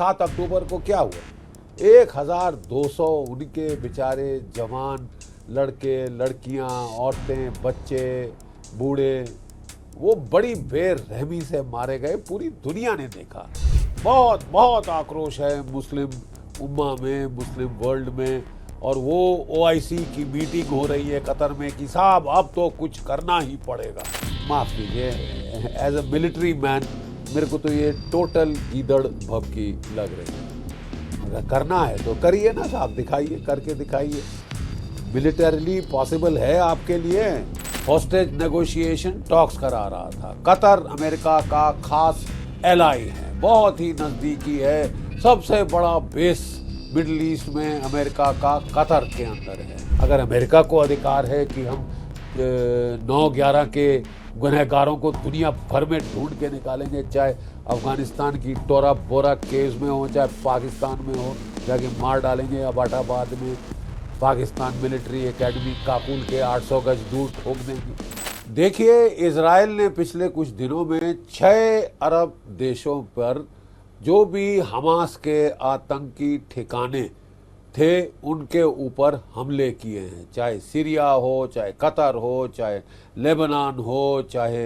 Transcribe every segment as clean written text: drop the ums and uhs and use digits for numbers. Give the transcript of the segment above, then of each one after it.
7 अक्टूबर को क्या हुआ? 1200 उनके बेचारे जवान लड़के लड़कियां, औरतें, बच्चे, बूढ़े वो बड़ी बेरहमी से मारे गए। पूरी दुनिया ने देखा। बहुत बहुत आक्रोश है मुस्लिम उम्मा में, मुस्लिम वर्ल्ड में। और वो ओआईसी की मीटिंग हो रही है कतर में कि साहब अब तो कुछ करना ही पड़ेगा। माफ़ कीजिए, एज अ मिलिट्री मैन मेरे को तो ये टोटल गीदड़ भभकी लग रही है। अगर करना है तो करिए ना साहब, दिखाइए, करके दिखाइए। मिलिटरीली पॉसिबल है आपके लिए। हॉस्टेज नेगोशिएशन टॉक्स करा रहा था। कतर अमेरिका का खास एलाई है, बहुत ही नज़दीकी है। सबसे बड़ा बेस मिडिल ईस्ट में अमेरिका का कतर के अंदर है। अगर अमेरिका को अधिकार है कि हम 9/11 के गुनहगारों को दुनिया भर में ढूंढ के निकालेंगे, चाहे अफगानिस्तान की टोरा बोरा केस में हो, चाहे पाकिस्तान में हो, जाके मार डालेंगे। अबाटाबाद में पाकिस्तान मिलिट्री एकेडमी काकुल के 800 गज दूर ठोक देंगे। देखिए, इजराइल ने पिछले कुछ दिनों में 6 अरब देशों पर जो भी हमास के आतंकी ठिकाने थे उनके ऊपर हमले किए हैं। चाहे सीरिया हो, चाहे कतर हो, चाहे लेबनान हो, चाहे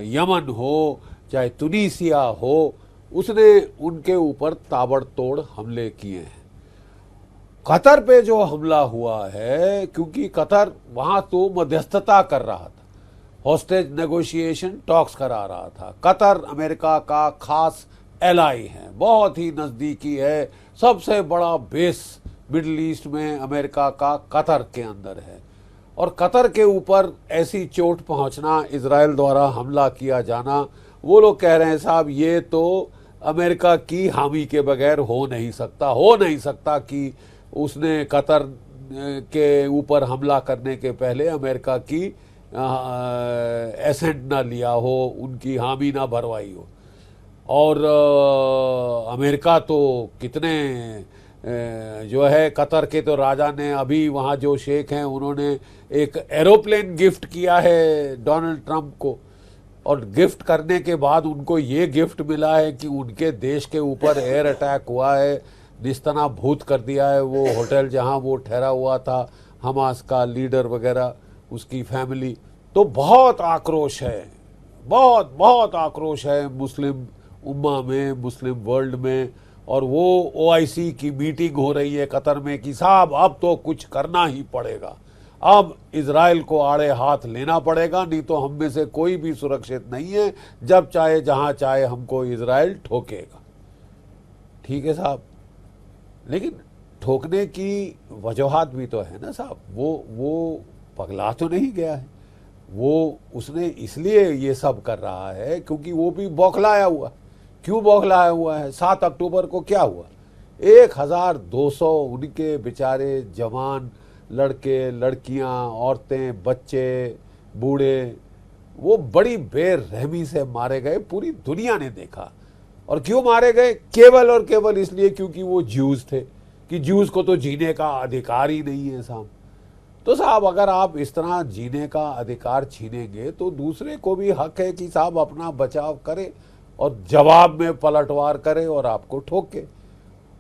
यमन हो, चाहे तुनीसिया हो, उसने उनके ऊपर ताबड़तोड़ हमले किए हैं। कतर पे जो हमला हुआ है, क्योंकि कतर वहां तो मध्यस्थता कर रहा था, हॉस्टेज नेगोशिएशन टॉक्स करा रहा था। कतर अमेरिका का खास एलाई है, बहुत ही नज़दीकी है। सबसे बड़ा बेस मिडिल ईस्ट में अमेरिका का कतर के अंदर है। और कतर के ऊपर ऐसी चोट पहुंचना, इजराइल द्वारा हमला किया जाना, वो लोग कह रहे हैं साहब ये तो अमेरिका की हामी के बगैर हो नहीं सकता कि उसने कतर के ऊपर हमला करने के पहले अमेरिका की एसेंट ना लिया हो, उनकी हामी ना भरवाई हो। और अमेरिका तो कितने जो है, कतर के तो राजा ने अभी वहाँ जो शेख हैं उन्होंने एक एरोप्लेन गिफ्ट किया है डोनाल्ड ट्रंप को। और गिफ्ट करने के बाद उनको ये गिफ्ट मिला है कि उनके देश के ऊपर एयर अटैक हुआ है, निस्तनाबूत कर दिया है वो होटल जहाँ वो ठहरा हुआ था, हमास का लीडर वगैरह, उसकी फैमिली। तो बहुत आक्रोश है, बहुत बहुत आक्रोश है मुस्लिम उम्मा में, मुस्लिम वर्ल्ड में। और वो ओआईसी की मीटिंग हो रही है कतर में कि साहब अब तो कुछ करना ही पड़ेगा, अब इजराइल को आड़े हाथ लेना पड़ेगा, नहीं तो हम में से कोई भी सुरक्षित नहीं है। जब चाहे जहां चाहे हमको इजराइल ठोकेगा। ठीक है साहब, लेकिन ठोकने की वजूहात भी तो है ना साहब। वो पगला तो नहीं गया है, वो उसने इसलिए ये सब कर रहा है क्योंकि वो भी बौखलाया हुआ। क्यों बौखलाया हुआ है? 7 अक्टूबर को क्या हुआ? 1200 उनके बेचारे जवान लड़के लड़कियां, औरतें, बच्चे, बूढ़े वो बड़ी बेरहमी से मारे गए। पूरी दुनिया ने देखा। और क्यों मारे गए? केवल और केवल इसलिए क्योंकि वो ज्यूज थे, कि ज्यूज को तो जीने का अधिकार ही नहीं है साहब। तो साहब अगर आप इस तरह जीने का अधिकार छीनेंगे तो दूसरे को भी हक है कि साहब अपना बचाव करे और जवाब में पलटवार करे और आपको ठोके।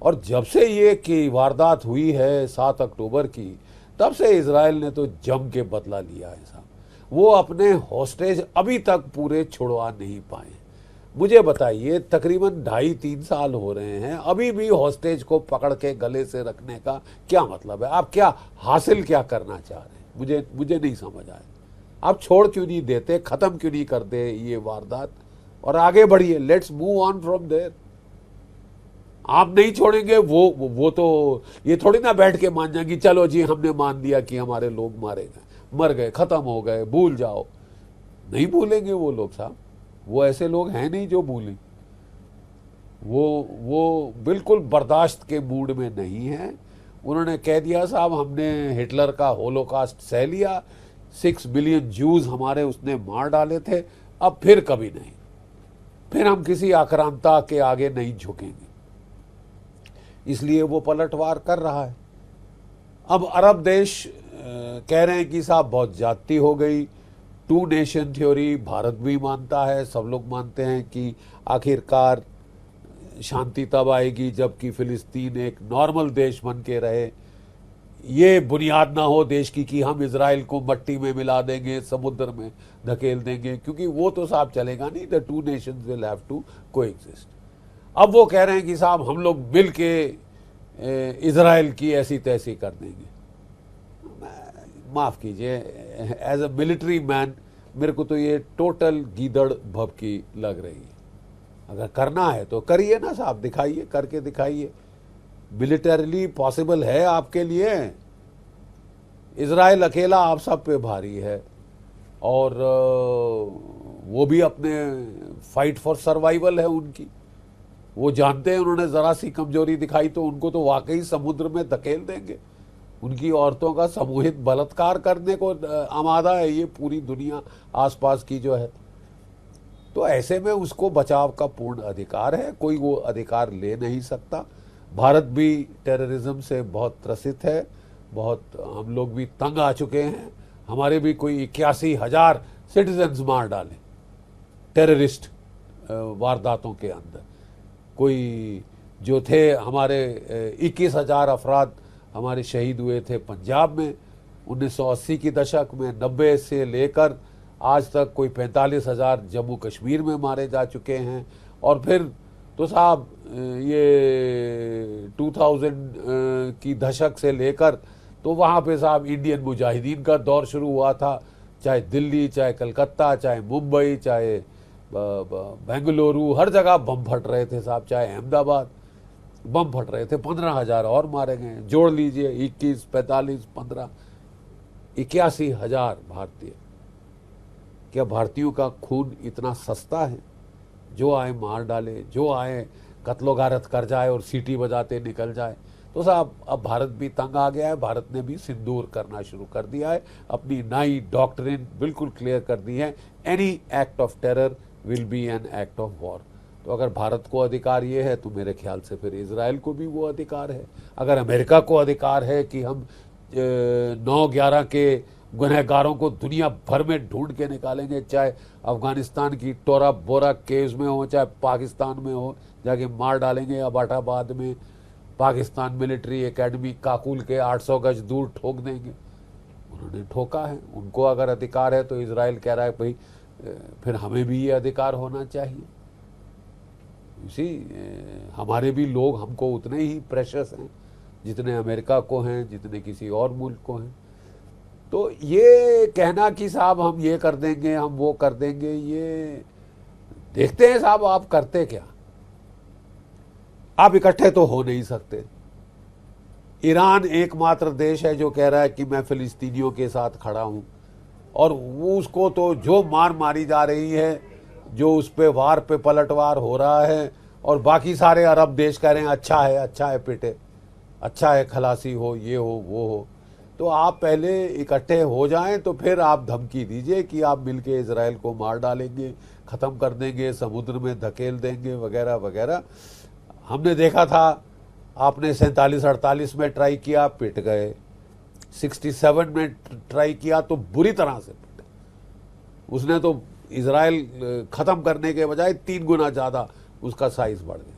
और जब से ये की वारदात हुई है 7 अक्टूबर की, तब से इजराइल ने तो जम के बदला लिया है साहब। वो अपने हॉस्टेज अभी तक पूरे छुड़वा नहीं पाए। मुझे बताइए, तकरीबन 2.5-3 साल हो रहे हैं, अभी भी हॉस्टेज को पकड़ के गले से रखने का क्या मतलब है? आप क्या हासिल क्या करना चाह रहे हैं? मुझे नहीं समझ आया। आप छोड़ क्यों नहीं देते, खत्म क्यों नहीं करते ये वारदात और आगे बढ़िए? Let's move on from there. आप नहीं छोड़ेंगे वो तो ये थोड़ी ना बैठ के मान जाएंगे चलो जी हमने मान लिया कि हमारे लोग मारे गए, मर गए, खत्म हो गए, भूल जाओ। नहीं भूलेंगे वो लोग साहब, वो ऐसे लोग हैं नहीं जो भूलें। वो बिल्कुल बर्दाश्त के मूड में नहीं है। उन्होंने कह दिया साहब हमने हिटलर का होलोकास्ट सह लिया, 6 बिलियन ज्यूज हमारे उसने मार डाले थे, अब फिर कभी नहीं, फिर हम किसी आक्रांता के आगे नहीं झुकेंगे। इसलिए वो पलटवार कर रहा है। अब अरब देश कह रहे हैं कि साहब बहुत ज्यादती हो गई। 2 नेशन थ्योरी भारत भी मानता है, सब लोग मानते हैं कि आखिरकार शांति तब आएगी जबकि फिलिस्तीन एक नॉर्मल देश बन के रहे। ये बुनियाद ना हो देश की कि हम इजराइल को मट्टी में मिला देंगे, समुद्र में धकेल देंगे, क्योंकि वो तो साहब चलेगा नहीं। The two nations will have to coexist. अब वो कह रहे हैं कि साहब हम लोग मिल के इजराइल की ऐसी तैसी कर देंगे। माफ़ कीजिए, एज अ मिलिट्री मैन मेरे को तो ये टोटल गीदड़ भभकी लग रही है। अगर करना है तो करिए ना साहब, दिखाइए, करके दिखाइए। मिलिटरीली पॉसिबल है आपके लिए। इजराइल अकेला आप सब पे भारी है, और वो भी अपने फाइट फॉर सर्वाइवल है उनकी। वो जानते हैं उन्होंने ज़रा सी कमजोरी दिखाई तो उनको तो वाकई समुद्र में धकेल देंगे। उनकी औरतों का सामूहिक बलात्कार करने को आमादा है ये पूरी दुनिया आसपास की जो है। तो ऐसे में उसको बचाव का पूर्ण अधिकार है, कोई वो अधिकार ले नहीं सकता। भारत भी टेररिज्म से बहुत त्रसित है, बहुत हम लोग भी तंग आ चुके हैं। हमारे भी कोई 81,000 सिटीजन्स मार डाले टेररिस्ट वारदातों के अंदर। कोई जो थे हमारे 21,000 अफराद हमारे शहीद हुए थे पंजाब में 1980 की दशक में। 90 से लेकर आज तक कोई 45,000 जम्मू कश्मीर में मारे जा चुके हैं। और फिर तो साहब ये 2000 की दशक से लेकर तो वहाँ पे साहब इंडियन मुजाहिदीन का दौर शुरू हुआ था। चाहे दिल्ली, चाहे कलकत्ता, चाहे मुंबई, चाहे बेंगलुरु, हर जगह बम फट रहे थे साहब। चाहे अहमदाबाद बम फट रहे थे। 15,000 और मारे गए। जोड़ लीजिए 21, 45, 15, 81,000 भारतीय। क्या भारतीयों का खून इतना सस्ता है? जो आए मार डाले, जो आए कत्लो गारत कर जाए और सीटी बजाते निकल जाए। तो साहब अब भारत भी तंग आ गया है। भारत ने भी सिंदूर करना शुरू कर दिया है। अपनी नई डॉक्ट्रिन बिल्कुल क्लियर कर दी है। Any act of terror will be an act of war. तो अगर भारत को अधिकार ये है तो मेरे ख्याल से फिर इजराइल को भी वो अधिकार है। अगर अमेरिका को अधिकार है कि हम 9/11 के गुनहगारों को दुनिया भर में ढूंढ के निकालेंगे, चाहे अफगानिस्तान की टोरा बोरा केव्स में हो, चाहे पाकिस्तान में हो, जाके मार डालेंगे। अबाटाबाद में पाकिस्तान मिलिट्री एकेडमी काकुल के 800 गज दूर ठोक देंगे। उन्होंने ठोका है, उनको अगर अधिकार है तो इजराइल कह रहा है भाई फिर हमें भी ये अधिकार होना चाहिए। इसी हमारे भी लोग हमको उतने ही प्रेशस हैं जितने अमेरिका को हैं, जितने किसी और मुल्क को हैं। तो ये कहना कि साहब हम ये कर देंगे, हम वो कर देंगे, ये देखते हैं साहब आप करते क्या। आप इकट्ठे तो हो नहीं सकते। ईरान एकमात्र देश है जो कह रहा है कि मैं फिलिस्तीनियों के साथ खड़ा हूं, और वो उसको तो जो मार मारी जा रही है, जो उस पे वार पे पलटवार हो रहा है, और बाकी सारे अरब देश कह रहे हैं अच्छा है पिटे, अच्छा है खलासी हो, ये हो वो हो। तो आप पहले इकट्ठे हो जाएं तो फिर आप धमकी दीजिए कि आप मिलके इजराइल को मार डालेंगे, ख़त्म कर देंगे, समुद्र में धकेल देंगे, वगैरह वगैरह। हमने देखा था आपने 47-48 में ट्राई किया, पिट गए। 67 में ट्राई किया तो बुरी तरह से पिटे। उसने तो इजराइल ख़त्म करने के बजाय 3 गुना ज़्यादा उसका साइज बढ़ गया।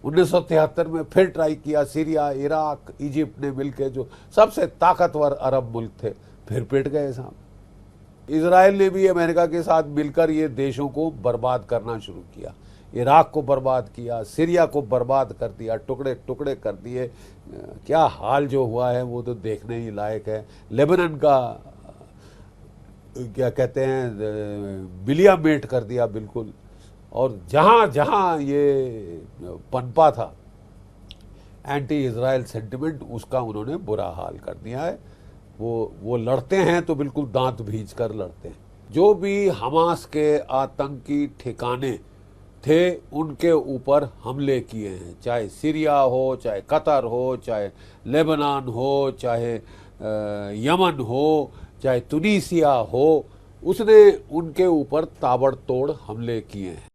1973 में फिर ट्राई किया। सीरिया, इराक, इजिप्ट ने मिलकर, जो सबसे ताकतवर अरब मुल्क थे, फिर पिट गए साहब। इजराइल ने भी अमेरिका के साथ मिलकर ये देशों को बर्बाद करना शुरू किया। इराक को बर्बाद किया, सीरिया को बर्बाद कर दिया, टुकड़े टुकड़े कर दिए। क्या हाल जो हुआ है वो तो देखने ही लायक है। लेबनान का क्या कहते हैं, बिलिया मेट कर दिया बिल्कुल। और जहाँ जहाँ ये पनपा था एंटी इजराइल सेंटिमेंट, उसका उन्होंने बुरा हाल कर दिया है। वो लड़ते हैं तो बिल्कुल दांत भींच कर लड़ते हैं। जो भी हमास के आतंकी ठिकाने थे उनके ऊपर हमले किए हैं, चाहे सीरिया हो, चाहे कतर हो, चाहे लेबनान हो, चाहे यमन हो, चाहे तुनीसिया हो, उसने उनके ऊपर ताबड़तोड़ हमले किए हैं।